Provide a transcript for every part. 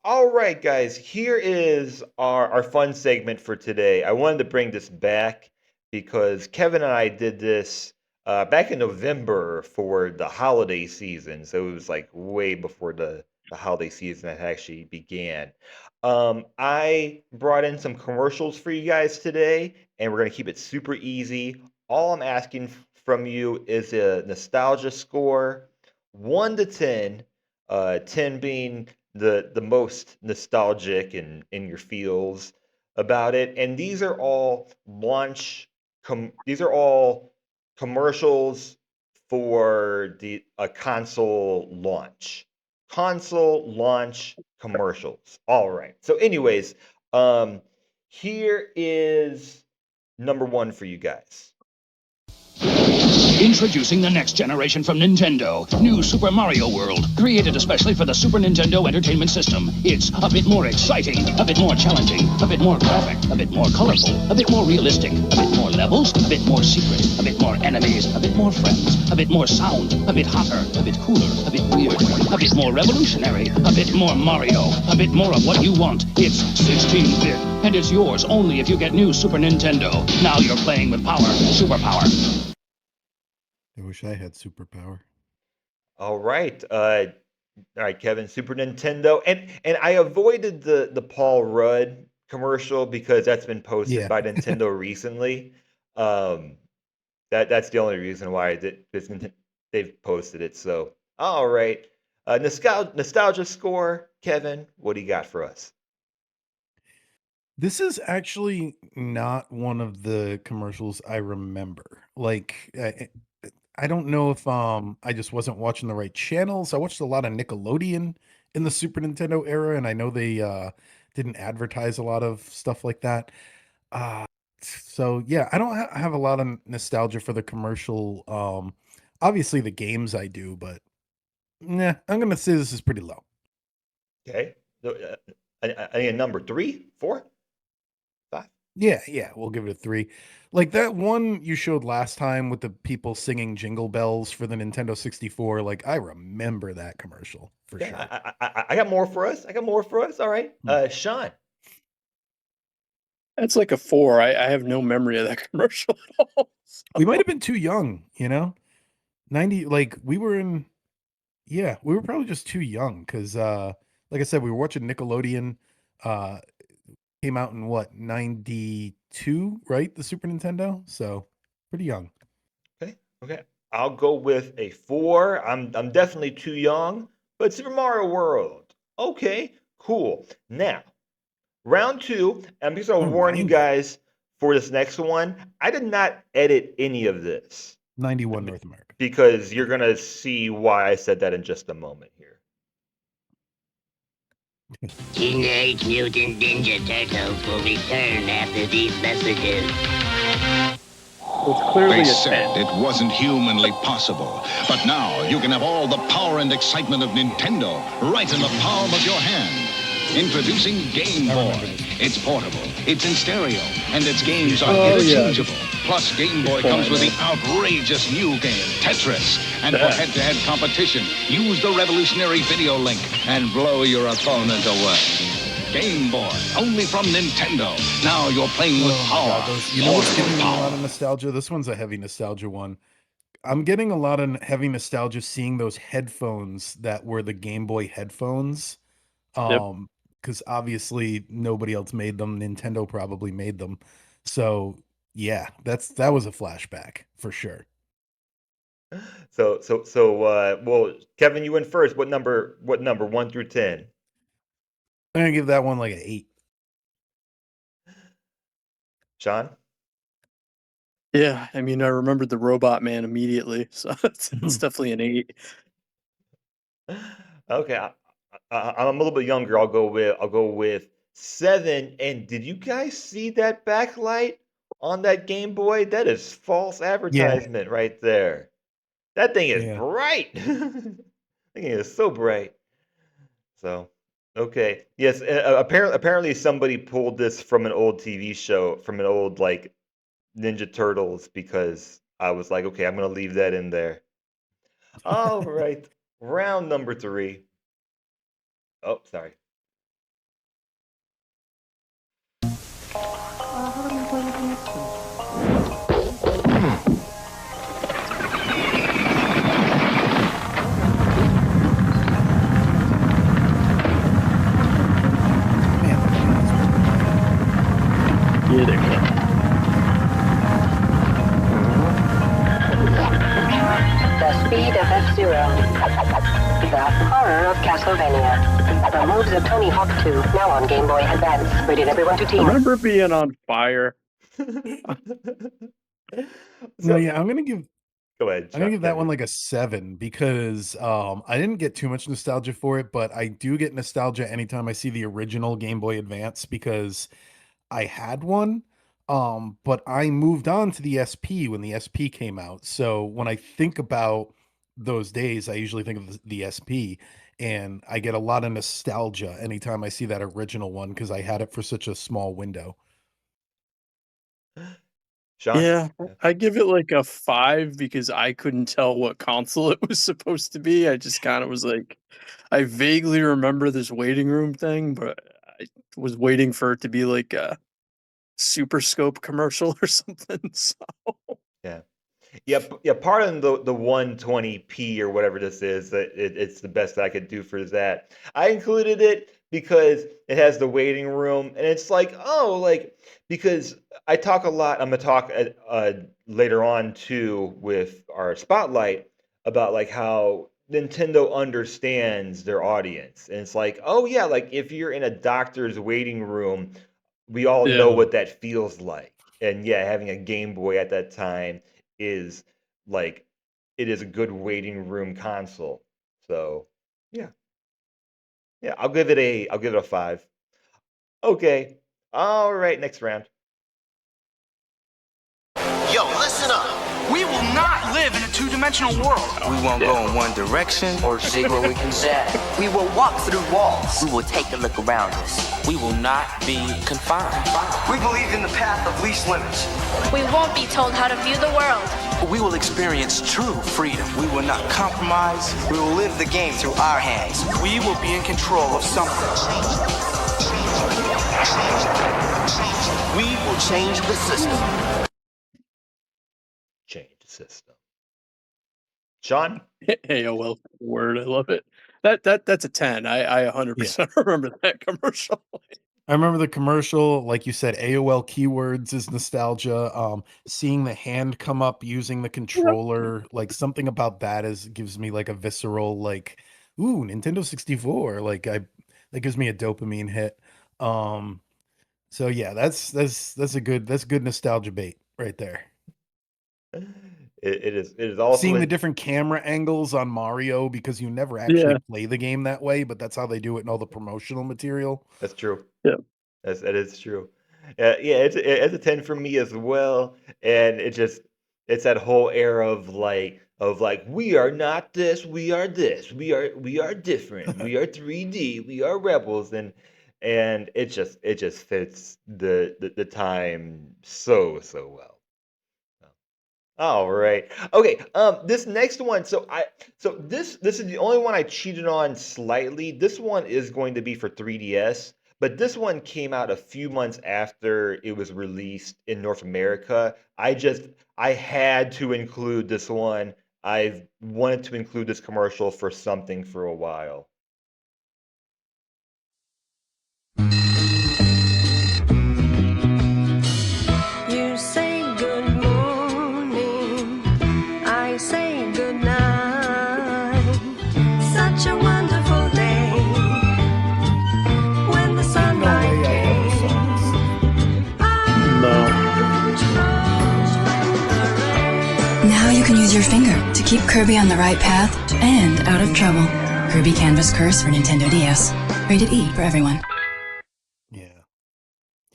All right, guys, here is our fun segment for today. I wanted to bring this back because Kevin and I did this back in November for the holiday season. So it was like way before the holiday season had actually began. I brought in some commercials for you guys today, and we're going to keep it super easy. All I'm asking from you is a nostalgia score, 1 to 10, 10 being the most nostalgic and in your feels about it. And these are all commercials for the a console launch. Console launch commercials. All right. So anyways, um here is number 1 for you guys. Introducing the next generation from Nintendo, New Super Mario World, created especially for the Super Nintendo Entertainment System. It's a bit more exciting, a bit more challenging, a bit more graphic, a bit more colorful, a bit more realistic, a bit more levels, a bit more secret, a bit more enemies, a bit more friends, a bit more sound, a bit hotter, a bit cooler, a bit weird, a bit more revolutionary, a bit more Mario, a bit more of what you want. It's 16-bit, and it's yours only if you get New Super Nintendo. Now you're playing with power, superpower. I wish I had superpower. All right. All right, Kevin, Super Nintendo. And I avoided the Paul Rudd commercial because that's been posted Yeah. by Nintendo recently. Um that's the only reason why they've posted it. So, all right. Nostalgia score, Kevin, what do you got for us? This is actually not one of the commercials I remember. I don't know if I just wasn't watching the right channels. I watched a lot of Nickelodeon in the Super Nintendo era, and I know they didn't advertise a lot of stuff like that. Uh so yeah, I don't have a lot of nostalgia for the commercial. Obviously the games I do, but nah, I'm gonna say this is pretty low. Okay. So, I need a number 3, 4, 5. Yeah, we'll give it a 3. Like that one you showed last time with the people singing Jingle Bells for the Nintendo 64, like I remember that commercial for Okay. sure. I got more for us. I got more for us. All right. Hmm. Sean. That's like a 4. I have no memory of that commercial at all. We might have been too young, you know? 90 like we were in yeah, we were probably just too young cuz like I said we were watching Nickelodeon uh came out in what, 92, right? The Super Nintendo? So, pretty young. Okay. Okay. I'll go with a 4. I'm definitely too young, but Super Mario World. Okay. Cool. Now, round 2, I'm just gonna Oh, warn you 90. guys for this next one. I did not edit any of this 91 North America. because you're gonna see why I said that in just a moment here. Teenage Mutant Ninja Turtles will return after these messages. It's clearly They a said 10. it wasn't humanly possible. But now you can have all the power and excitement of Nintendo right in the palm of your hand. Introducing Game I Boy. remember this. It's portable, it's in stereo, and its games are Oh, yeah. interchangeable. Plus, Game Boy comes with the outrageous new game, Tetris. And for Yeah. head-to-head competition, use the revolutionary video link and blow your opponent away. Game Boy, only from Nintendo. Now you're playing with Oh my power. God, you know what's Portable giving me a lot power. of nostalgia? This one's a heavy nostalgia one. I'm getting a lot of heavy nostalgia seeing those headphones that were the Game Boy headphones. Yep. Because obviously nobody else made them. Nintendo probably made them. So yeah, that was a flashback for sure. Well, Kevin, you went first. What number 1 through 10? I'm gonna give that one like an 8. Sean? Yeah, I mean, I remembered the Robot Man immediately, so it's definitely an 8. Okay, I'm a little bit younger. I'll go with 7. And did you guys see that backlight on that Game Boy? That is false Yeah, advertisement right there. That thing is yeah. bright. That thing is so bright. So, okay, yes. Apparently, somebody pulled this from an old TV show, from an old like Ninja Turtles, because I was like, okay, I'm gonna leave that in there. All right, round number 3. Oh, sorry. speed of F-Zero. The horror of Castlevania. The moves of Tony Hawk 2, now on Game Boy Advance. Rated everyone to I team. remember being on fire. No, yeah, I'm gonna give Go ahead, I'm gonna give that Kevin. one like a 7 because I didn't get too much nostalgia for it, but I do get nostalgia anytime I see the original Game Boy Advance because I had one. But I moved on to the SP when the SP came out. So when I think about those days, I usually think of the SP, and I get a lot of nostalgia anytime I see that original one because I had it for such a small window. Sean? Yeah, I give it like a 5 because I couldn't tell what console it was supposed to be. I just kind of was like, I vaguely remember this waiting room thing, but I was waiting for it to be like a Super Scope commercial or something. So Yeah. Yeah, pardon the 120p or whatever this is. That it's the best I could do for that. I included it because it has the waiting room, and it's like, oh, like because I talk a lot. I'm gonna talk later on too with our spotlight about like how Nintendo understands their audience, and it's like, oh yeah, like if you're in a doctor's waiting room, we all know yeah, what that feels like. And yeah, having a Game Boy at that time is like it is a good waiting room console. So yeah, yeah, I'll give it a 5. Okay. All right, next round. Yo, listen up. We will not live in a two-dimensional world. We won't go in one direction Or see where we can set. We will walk through walls. We will take a look around us. We will not be confined. We believe in the path of least limits. We won't be told how to view the world. We will experience true freedom. We will not compromise. We will live the game through our hands. We will be in control of something. We will change the system. Change the system. Sean? AOL word, I love it. That's a 10. I 100% remember that commercial. I remember the commercial, like you said, AOL keywords is nostalgia. Seeing the hand come up using the controller, like something about that gives me like a visceral, like, ooh, Nintendo 64. Like that gives me a dopamine hit. So yeah, that's a good nostalgia bait right there. It is also Seeing the different camera angles on Mario because you never actually play the game that way, but that's how they do it in all the promotional material. That's true. Yeah. That is true. Yeah, it's a 10 for me as well. And it's that whole era of like we are not this, we are this, we are different, we are 3D, we are rebels, and it just fits the time so well. All right. Okay. This next one. So this is the only one I cheated on slightly. This one is going to be for 3DS, but this one came out a few months after it was released in North America. I had to include this one. I've wanted to include this commercial for something for a while. You say good morning, I say good night. Such a wonderful day when the sunlight came. Now you can use your finger to keep Kirby on the right path and out of trouble. Kirby Canvas Curse for Nintendo DS. Rated E for everyone. Yeah.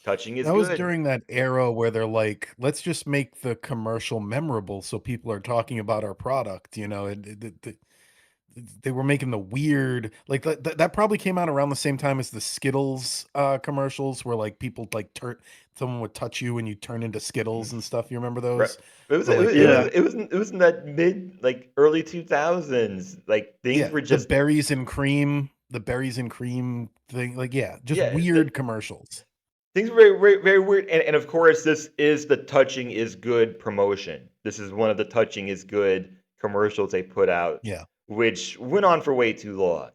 Touching is That good. was during that era where they're like, let's just make the commercial memorable so people are talking about our product, you know, they were making the weird, like that probably came out around the same time as the Skittles commercials where like people like someone would touch you and you turn into Skittles and stuff. You remember Right. those? It was in that mid like early 2000s. Like things were just the berries and cream thing. Like, just weird commercials. Things were very, very, very weird. And of course, this is the touching is good promotion. This is one of the touching is good commercials they put out. Yeah. Which went on for way too long.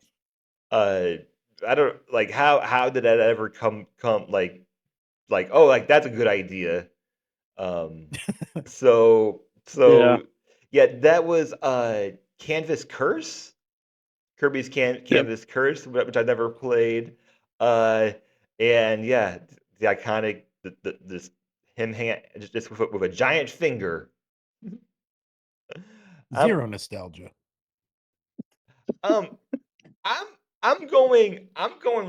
I don't like how did that ever come like oh like that's a good idea. So Yeah. yeah, that was Canvas Curse, Kirby's Yep. Canvas Curse, which I've never played. Uh, and yeah, the iconic this him hang just with a giant finger. Um, Zero nostalgia. um, I'm I'm going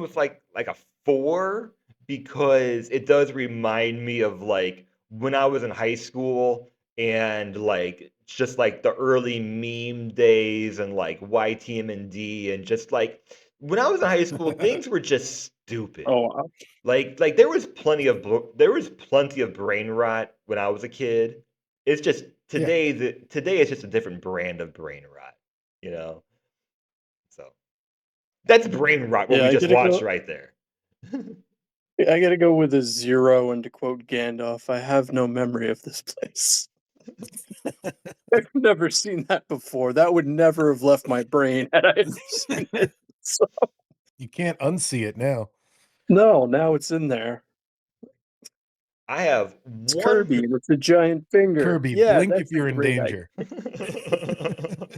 with like a 4 because it does remind me of like when I was in high school and like just like the early meme days and like YTM&D and just like when I was in high school things were just stupid. Oh wow. Like there was plenty of brain rot when I was a kid. It's just Yeah. today it's just a different brand of brain rot, you know. So that's brain rot, what Yeah, we I just gotta watched go. right there. I gotta go with a 0, and to quote Gandalf, I have no memory of this place. I've never seen that before. That would never have left my brain had I ever seen it. So, You can't unsee it now. no, now it's in there. I have It's one. Kirby with the giant finger. Kirby, Yeah, blink if that's a you're in great idea. danger.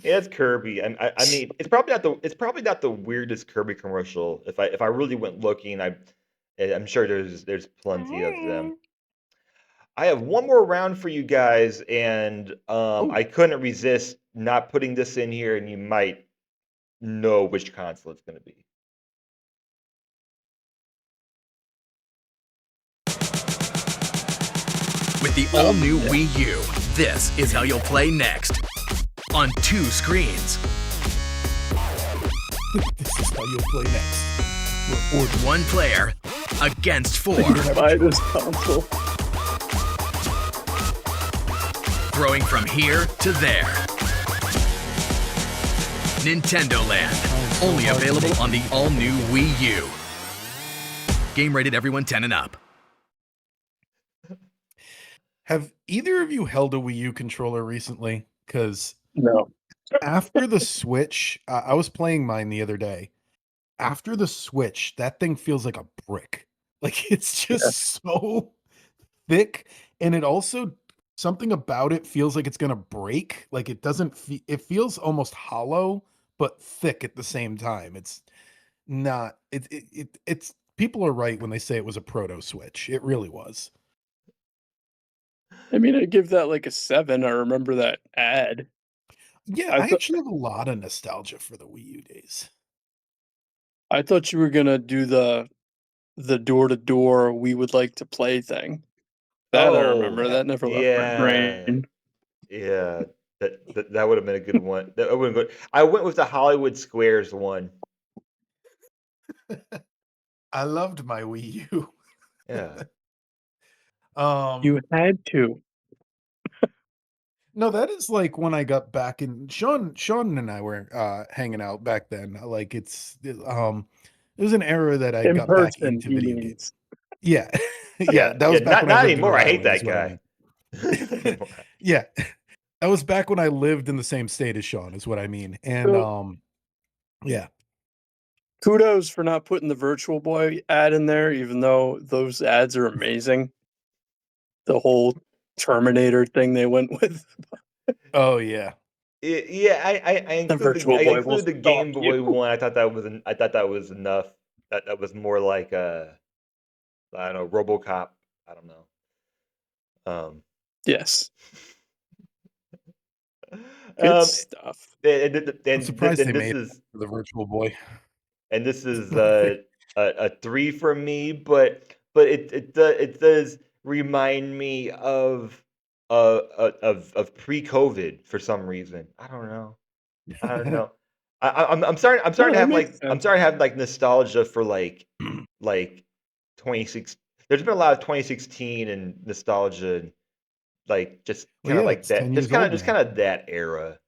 Yeah, it's Kirby, and I mean it's probably not the weirdest Kirby commercial. If I really went looking, I'm sure there's plenty of them. I have one more round for you guys, and Oh, I couldn't resist not putting this in here, and you might know which console it's going to be. With the all-new Wii U, this is how you'll play next. On 2 screens. this is how you'll play next. Or 1 player against 4. Buy this console. Throwing from here to there. Nintendo Land. Only available on the all-new Wii U. Game rated everyone 10 and up. Have either of you held a Wii U controller recently? Because No. after the Switch, I was playing mine the other day. After the Switch, that thing feels like a brick. Like it's just so thick, and it also something about it feels like it's gonna break. Like it doesn't. It feels almost hollow, but thick at the same time. It's not. It's. People are right when they say it was a proto Switch. It really was. I mean, I give that like a 7. I remember that ad. Yeah, I I thought actually have a lot of nostalgia for the Wii U days. I thought you were gonna do the door to door we would like to play thing. That I remember. Oh, That never left my yeah. brain. Yeah. That would have been a good one. That would have been good. I went with the Hollywood Squares one. I loved my Wii U. Yeah. You had to. No, that is like when I got back in Sean and I were hanging out back then. Like it was an era that I In got back person, into he video games. means. Yeah. Yeah, Yeah. that Yeah. was back when I Not lived in anymore. Rhode I hate Island is that what I guy. mean. Not anymore. Yeah. That was back when I lived in the same state as Sean is what I mean. And So, yeah. kudos for not putting the Virtual Boy ad in there, even though those ads are amazing. The whole Terminator thing they went with. Oh yeah. Yeah, The Virtual I Boy will include the stalk Game you. Boy one. I thought that was enough. That was more like I don't know, RoboCop. I don't know. Um, Yes. Good um, stuff. I'm surprised they this made it is for the Virtual Boy. a 3 for me, but it does remind me of pre-COVID for some reason. I don't know. I don't know. I'm No, starting to that have makes I'm sense. starting to have like nostalgia for like 26. There's been a lot of 2016 and nostalgia, and like just Well, kind of yeah, like it's 10 that, years old just now. kind of that era.